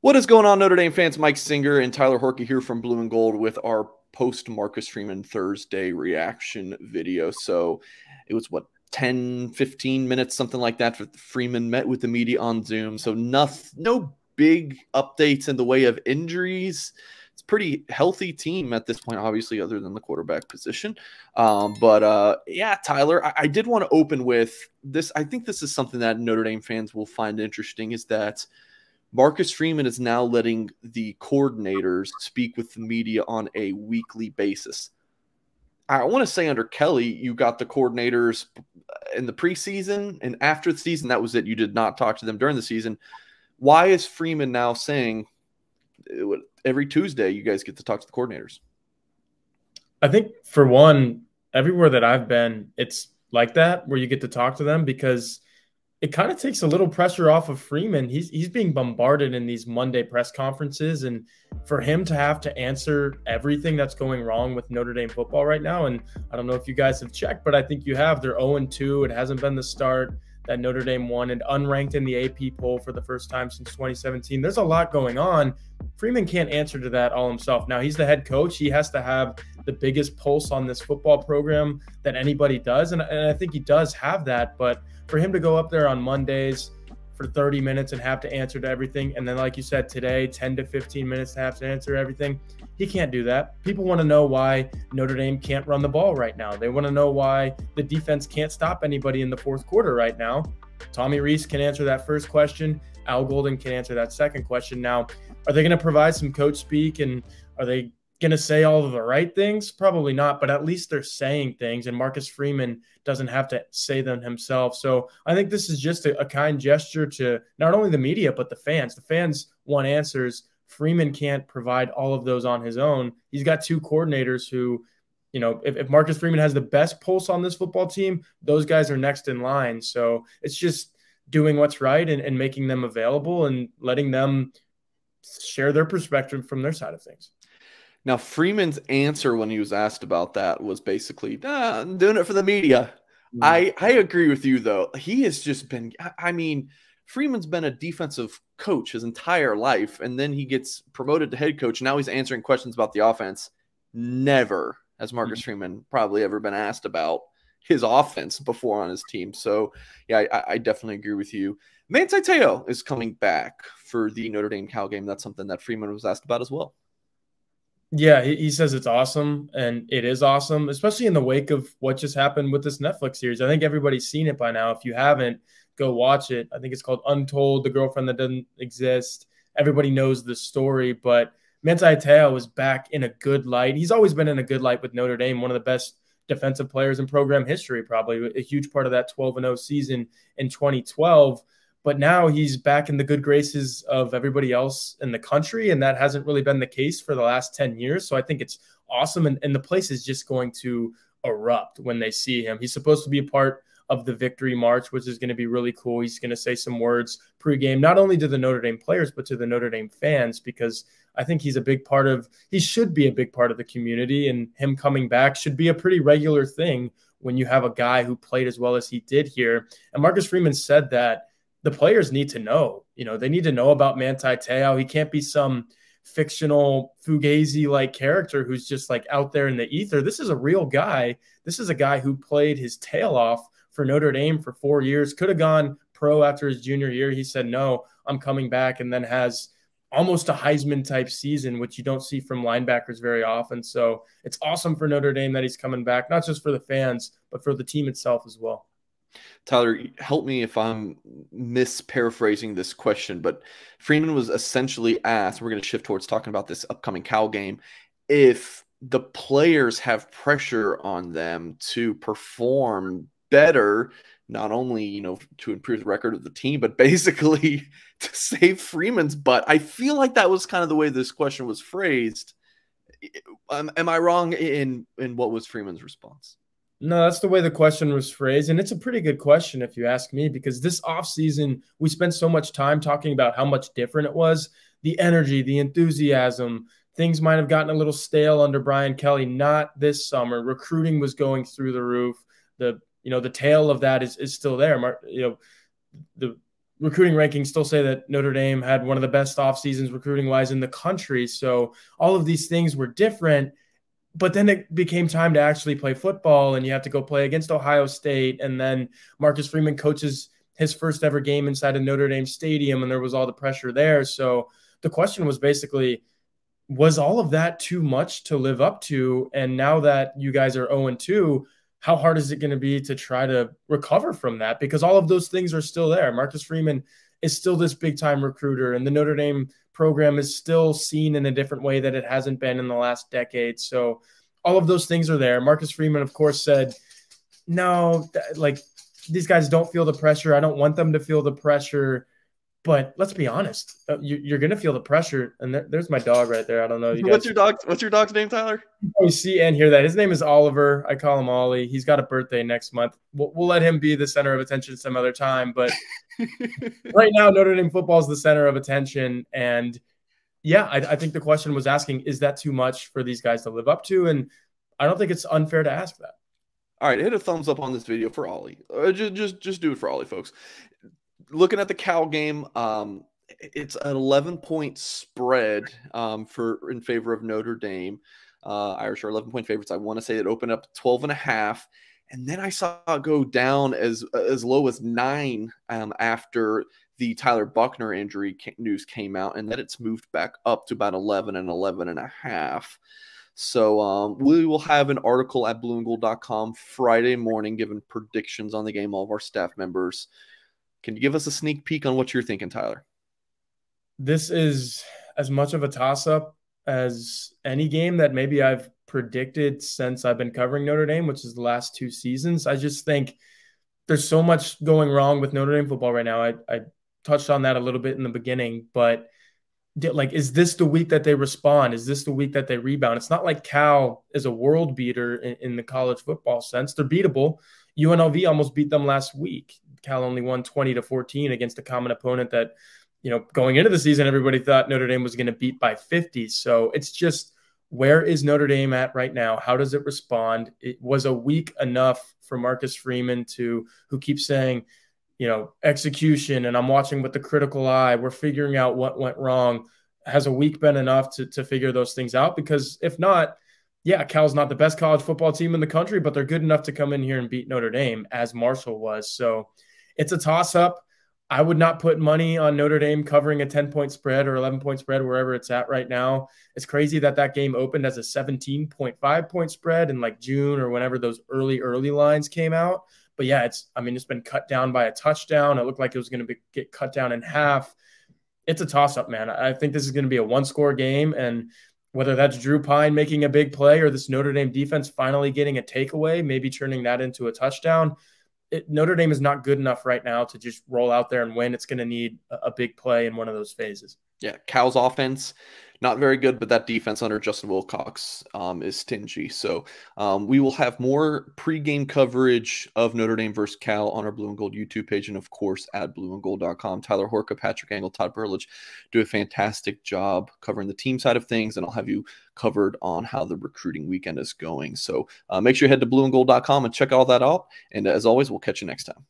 What is going on, Notre Dame fans? Mike Singer and Tyler Horka here from Blue and Gold with our post Marcus Freeman Thursday reaction video. So it was 10, 15 minutes, something like that. Freeman met with the media on Zoom. So no big updates in the way of injuries. It's a pretty healthy team at this point, obviously, other than the quarterback position. Yeah, Tyler, I did want to open with this. I think this is something that Notre Dame fans will find interesting, is that Marcus Freeman is now letting the coordinators speak with the media on a weekly basis. I want to say under Kelly, you got the coordinators in the preseason, and after the season, that was it. You did not talk to them during the season. Why is Freeman now saying every Tuesday you guys get to talk to the coordinators? I think, for one, everywhere that I've been, it's like that, where you get to talk to them, because it kind of takes a little pressure off of Freeman. He's being bombarded in these Monday press conferences, and for him to have to answer everything that's going wrong with Notre Dame football right now, and I don't know if you guys have checked, but I think you have. They're 0-2. It hasn't been the start that Notre Dame won and unranked in the AP poll for the first time since 2017. There's a lot going on. Freeman can't answer to that all himself. Now, he's the head coach. He has to have the biggest pulse on this football program that anybody does, and I think he does have that. But for him to go up there on Mondays for 30 minutes and have to answer to everything, and then, like you said, today, 10 to 15 minutes to have to answer everything, he can't do that. People want to know why Notre Dame can't run the ball right now. They want to know why the defense can't stop anybody in the fourth quarter right now. Tommy Rees can answer that first question. Al Golden can answer that second question. Now, are they going to provide some coach speak, and are they going to say all of the right things? Probably not, but at least they're saying things, and Marcus Freeman doesn't have to say them himself. So I think this is just a kind gesture to not only the media, but the fans. The fans want answers. Freeman can't provide all of those on his own. He's got two coordinators who, you know, if Marcus Freeman has the best pulse on this football team, those guys are next in line. So it's just doing what's right and making them available and letting them share their perspective from their side of things. Now, Freeman's answer when he was asked about that was basically, I'm doing it for the media. I agree with you, though. He has just been, I mean, Freeman's been a defensive coach his entire life, and then he gets promoted to head coach. Now he's answering questions about the offense. Never has Marcus Freeman probably ever been asked about his offense before on his team. So, yeah, I definitely agree with you. Manti Te'o is coming back for the Notre Dame Cal game. That's something that Freeman was asked about as well. Yeah, he says it's awesome, and it is awesome, especially in the wake of what just happened with this Netflix series. I think everybody's seen it by now. If you haven't, go watch it. I think it's called Untold, The Girlfriend That Doesn't Exist. Everybody knows the story, but Manti Te'o is back in a good light. He's always been in a good light with Notre Dame, one of the best defensive players in program history, probably a huge part of that 12-0 season in 2012. But now he's back in the good graces of everybody else in the country, and that hasn't really been the case for the last 10 years. So I think it's awesome, and the place is just going to erupt when they see him. He's supposed to be a part of the victory march, which is going to be really cool. He's going to say some words pregame, not only to the Notre Dame players, but to the Notre Dame fans, because I think he should be a big part of the community, and him coming back should be a pretty regular thing when you have a guy who played as well as he did here. And Marcus Freeman said that the players need to know, they need to know about Manti Te'o. He can't be some fictional Fugazi-like character who's just like out there in the ether. This is a real guy. This is a guy who played his tail off for Notre Dame for 4 years, could have gone pro after his junior year. He said, no, I'm coming back, and then has almost a Heisman-type season, which you don't see from linebackers very often. So it's awesome for Notre Dame that he's coming back, not just for the fans, but for the team itself as well. Tyler, help me if I'm misparaphrasing this question, but Freeman was essentially asked, we're going to shift towards talking about this upcoming Cal game, if the players have pressure on them to perform better, not only, to improve the record of the team, but basically to save Freeman's butt. I feel like that was kind of the way this question was phrased. Am I wrong in what was Freeman's response? No, that's the way the question was phrased, and it's a pretty good question if you ask me, because this offseason we spent so much time talking about how much different it was. The energy, the enthusiasm, things might have gotten a little stale under Brian Kelly. Not this summer. Recruiting was going through the roof. The tail of that is still there. The recruiting rankings still say that Notre Dame had one of the best off seasons recruiting wise in the country. So all of these things were different. But then it became time to actually play football, and you have to go play against Ohio State. And then Marcus Freeman coaches his first ever game inside of Notre Dame Stadium, and there was all the pressure there. So the question was basically, was all of that too much to live up to? And now that you guys are 0-2, how hard is it going to be to try to recover from that? Because all of those things are still there. Marcus Freeman is still this big time recruiter, and the Notre Dame program is still seen in a different way that it hasn't been in the last decade. So all of those things are there. Marcus Freeman, of course, said, no, like these guys don't feel the pressure. I don't want them to feel the pressure. But let's be honest, you're going to feel the pressure. And there's my dog right there. I don't know. You guys, What's your dog's name, Tyler? You see and hear that. His name is Oliver. I call him Ollie. He's got a birthday next month. We'll let him be the center of attention some other time. But right now, Notre Dame football is the center of attention. And yeah, I think the question was asking, is that too much for these guys to live up to? And I don't think it's unfair to ask that. All right, hit a thumbs up on this video for Ollie. Just do it for Ollie, folks. Looking at the Cal game, it's an 11-point spread in favor of Notre Dame. Irish are 11-point favorites. I want to say it opened up 12.5, and then I saw it go down as low as 9 after the Tyler Buckner injury news came out, and then it's moved back up to about 11 and 11.5. So we will have an article at blueandgold.com Friday morning giving predictions on the game, all of our staff members. Can you give us a sneak peek on what you're thinking, Tyler? This is as much of a toss-up as any game that maybe I've predicted since I've been covering Notre Dame, which is the last 2 seasons. I just think there's so much going wrong with Notre Dame football right now. I touched on that a little bit in the beginning, but like, is this the week that they respond? Is this the week that they rebound? It's not like Cal is a world beater in the college football sense. They're beatable. UNLV almost beat them last week. Cal only won 20-14 against a common opponent that, going into the season, everybody thought Notre Dame was going to beat by 50. So it's just, where is Notre Dame at right now? How does it respond? It was a week enough for Marcus Freeman who keeps saying, execution, and I'm watching with the critical eye. We're figuring out what went wrong. Has a week been enough to figure those things out? Because if not, yeah, Cal's not the best college football team in the country, but they're good enough to come in here and beat Notre Dame, as Marshall was. So it's a toss-up. I would not put money on Notre Dame covering a 10-point spread or 11-point spread, wherever it's at right now. It's crazy that game opened as a 17.5-point spread in like June or whenever those early lines came out. But yeah, it's been cut down by a touchdown. It looked like it was going to get cut down in half. It's a toss-up, man. I think this is going to be a one-score game, and whether that's Drew Pine making a big play or this Notre Dame defense finally getting a takeaway, maybe turning that into a touchdown, Notre Dame is not good enough right now to just roll out there and win. It's going to need a big play in one of those phases. Yeah, Cal's offense, not very good, but that defense under Justin Wilcox is stingy. So we will have more pregame coverage of Notre Dame versus Cal on our Blue and Gold YouTube page, and of course at blueandgold.com. Tyler Horka, Patrick Angle, Todd Burlage do a fantastic job covering the team side of things, and I'll have you covered on how the recruiting weekend is going. So make sure you head to blueandgold.com and check all that out. And as always, we'll catch you next time.